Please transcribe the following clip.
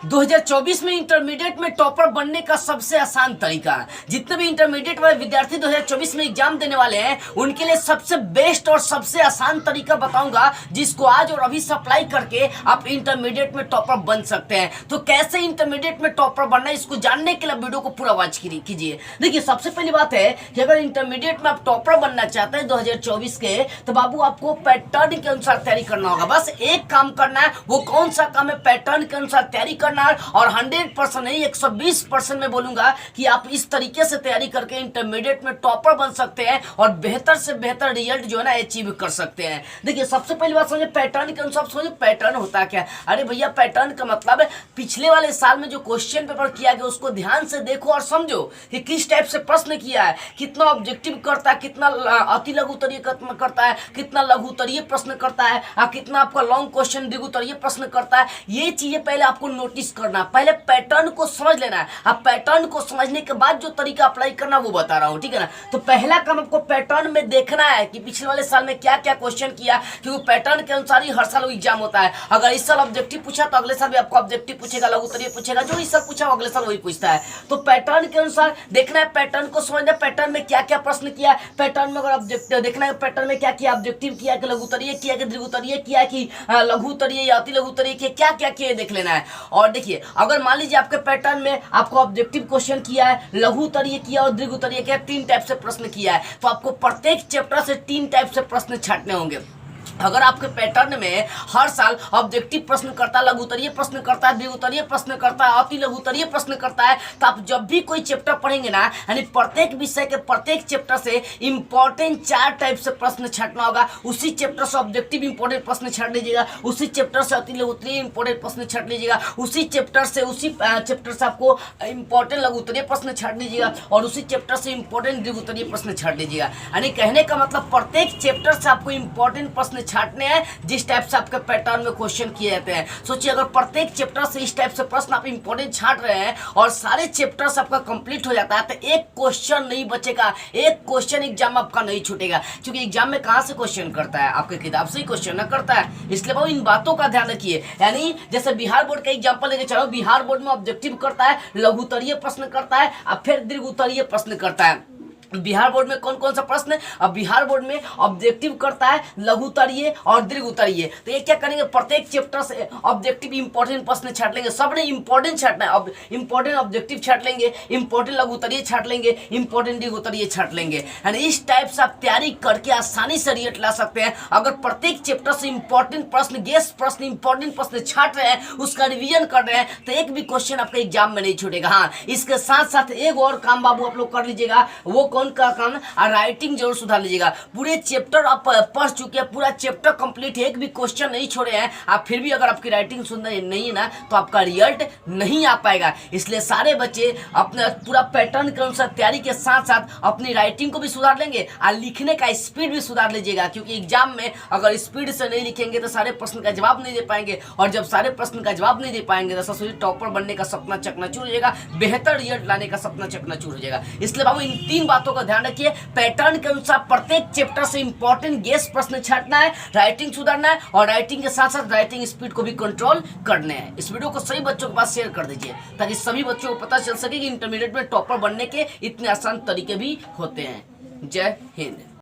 2024 में इंटरमीडिएट में टॉपर बनने का सबसे आसान तरीका। जितने भी इंटरमीडिएट वाले विद्यार्थी 2024 में एग्जाम देने वाले हैं उनके लिए सबसे बेस्ट और सबसे आसान तरीका बताऊंगा, जिसको आज और अभी सप्लाई करके आप इंटरमीडिएट में टॉपर बन सकते हैं। तो कैसे इंटरमीडिएट में टॉपर बनना है, इसको जानने के लिए वीडियो को पूरा वॉच कीजिए। देखिए, सबसे पहली बात है कि अगर इंटरमीडिएट में आप टॉपर बनना चाहते हैं 2024 के, तो बाबू आपको पैटर्न के अनुसार तैयारी करना होगा। बस एक काम करना है, वो कौन सा काम है? पैटर्न के अनुसार तैयारी करना। और 100% नहीं, 120% में बोलूंगा कि आप इस तरीके से तैयारी करके इंटरमीडिएट में टॉपर बन सकते हैं और बेहतर से बेहतर रिजल्ट जो है ना अचीव कर सकते हैं। देखिए, सबसे पहली बात समझिए, पैटर्न के अनुसार समझिए पैटर्न होता क्या। अरे भैया, पैटर्न का मतलब है पिछले वाले साल में जो क्वेश्चन पेपर किया गया उसको ध्यान से देखो और समझो कि किस टाइप से प्रश्न किया है, कितना ऑब्जेक्टिव करता है, कितना अति लघु उत्तरीय करता है, कितना लघु उत्तरीय प्रश्न करता है, कितना आपका लॉन्ग क्वेश्चन दीर्घ उत्तरीय प्रश्न करता है। ये चीजें पहले आपको नोटिस करना, पहले पैटर्न को समझ लेना है। अब पैटर्न को समझने के बाद जो तरीका अप्लाई करना वो बता रहा हूं, ठीक है ना। तो पहला काम आपको पैटर्न में देखना है कि पिछले वाले साल में क्या क्या क्वेश्चन किया, क्योंकि पैटर्न के अनुसार ही हर साल एग्जाम होता है। अगर इस साल ऑब्जेक्टिव पूछा तो अगले साल भी आपको ऑब्जेक्टिव पूछेगा, लघु उत्तरीय पूछेगा, जो इस साल पूछा अगले साल वही पूछता है। तो पैटर्न के अनुसार देखना है, पैटर्न को समझना है, पैटर्न में क्या क्या प्रश्न किया, पैटर्न में अगर ऑब्जेक्टिव देखना है, पैटर्न में क्या किया, ऑब्जेक्टिव किया कि लघु उत्तरीय किया कि दीर्घ उत्तरीय किया कि लघु उत्तरीय या अति लघु उत्तरीय किया, क्या क्या किया देख लेना है। और देखिए, अगर मान लीजिए आपके पैटर्न में आपको ऑब्जेक्टिव क्वेश्चन किया है, लघु उत्तरीय किया और दीर्घ उत्तरीय किया, 3 टाइप से प्रश्न किया है, तो आपको प्रत्येक चैप्टर से 3 टाइप से प्रश्न छांटने होंगे। अगर आपके पैटर्न में हर साल ऑब्जेक्टिव प्रश्न करता है, लघु उत्तरीय प्रश्न करता है, दीर्घ उत्तरीय प्रश्न करता है, अति लघु उत्तरीय प्रश्न करता है, तो आप जब भी कोई चैप्टर पढ़ेंगे ना, यानी प्रत्येक विषय के प्रत्येक चैप्टर से इंपॉर्टेंट 4 टाइप से प्रश्न छांटना होगा। उसी चैप्टर से ऑब्जेक्टिव इंपॉर्टेंट प्रश्न छांट लीजिएगा, उसी चैप्टर से अति लघु उत्तरीय इंपॉर्टेंट प्रश्न छांट लीजिएगा, उसी चैप्टर से आपको इंपॉर्टेंट लघु उत्तरीय प्रश्न छांट लीजिएगा और उसी चैप्टर से इंपॉर्टेंट दीर्घ उत्तरीय प्रश्न छांट लीजिएगा। यानी कहने का मतलब प्रत्येक चैप्टर से आपको इंपॉर्टेंट प्रश्न छांटने हैं, जिस टाइप से आपके पैटर्न में क्वेश्चन किए जाते हैं। सोचिए, अगर प्रत्येक चैप्टर से इस टाइप से प्रश्न आप इंपॉर्टेंट छांट रहे हैं और सारे चैप्टर से आपका कंप्लीट हो जाता है, तो एक क्वेश्चन नहीं बचेगा, एक क्वेश्चन एग्जाम आपका नहीं छूटेगा। क्योंकि एग्जाम में कहां से क्वेश्चन करता है? आपके किताब से ही क्वेश्चन ना करता है। इसलिए वो इन बातों का ध्यान रखिए। यानी जैसे बिहार बोर्ड का एग्जाम्पल लेके चलो, बिहार बोर्ड में ऑब्जेक्टिव करता है, लघु उत्तरीय प्रश्न करता है और फिर दीर्घ उत्तरीय प्रश्न करता है। बिहार बोर्ड में कौन कौन सा प्रश्न है? अब बिहार बोर्ड में ऑब्जेक्टिव करता है, लघु उत्तरीय और दीर्घ उत्तरीय। तो ये क्या करेंगे, प्रत्येक चैप्टर से ऑब्जेक्टिव इंपॉर्टेंट प्रश्न छाट लेंगे। सबने इंपॉर्टेंट छाटना है, इंपॉर्टेंट ऑब्जेक्टिव छाट लेंगे, इंपॉर्टेंट लघु उत्तरीय छाट लेंगे, इंपॉर्टेंट दीर्घ उत्तरीय छाट लेंगे। यानी इस टाइप से आप तैयारी करके आसानी से रिजल्ट ला सकते हैं। अगर प्रत्येक चैप्टर से इंपॉर्टेंट प्रश्न, गेस्ट प्रश्न, इंपॉर्टेंट प्रश्न छाट रहे हैं, उसका रिविजन कर रहे हैं, तो एक भी क्वेश्चन आपका एग्जाम में नहीं छूटेगा। हाँ, इसके साथ साथ एक और काम बाबू आप लोग कर लीजिएगा, वो कौन का काम? राइटिंग जरूर सुधार लीजिएगा। पूरे चैप्टर आप पढ़ चुके हैं, पूरा चैप्टर कंप्लीट है, एक भी क्वेश्चन नहीं छोड़े हैं आप, फिर भी अगर आपकी राइटिंग सुंदर नहीं है ना, तो आपका रिजल्ट नहीं आ पाएगा। इसलिए सारे बच्चे अपने पूरा पैटर्न के अनुसार तैयारी के साथ साथ अपनी राइटिंग को भी सुधार लेंगे और लिखने का स्पीड भी सुधार लीजिएगा। क्योंकि एग्जाम में अगर स्पीड से नहीं लिखेंगे तो सारे प्रश्न का जवाब नहीं दे पाएंगे, और जब सारे प्रश्न का जवाब नहीं दे पाएंगे तो सोचिए टॉपर बनने का सपना चकनाचूर हो जाएगा, बेहतर रिजल्ट लाने का सपना चकनाचूर हो जाएगा। इसलिए बाबू इन 3 बातों का ध्यान रखिए। पैटर्न के अनुसार प्रत्येक चैप्टर से इंपॉर्टेंट गेस्ट प्रश्न छाटना है, राइटिंग सुधारना है और राइटिंग के साथ साथ राइटिंग स्पीड को भी कंट्रोल करना है। इस वीडियो को सभी बच्चों के पास शेयर कर दीजिए, ताकि सभी बच्चों को पता चल सके कि इंटरमीडिएट में टॉपर बनने के इतने आसान तरीके भी होते हैं। जय हिंद।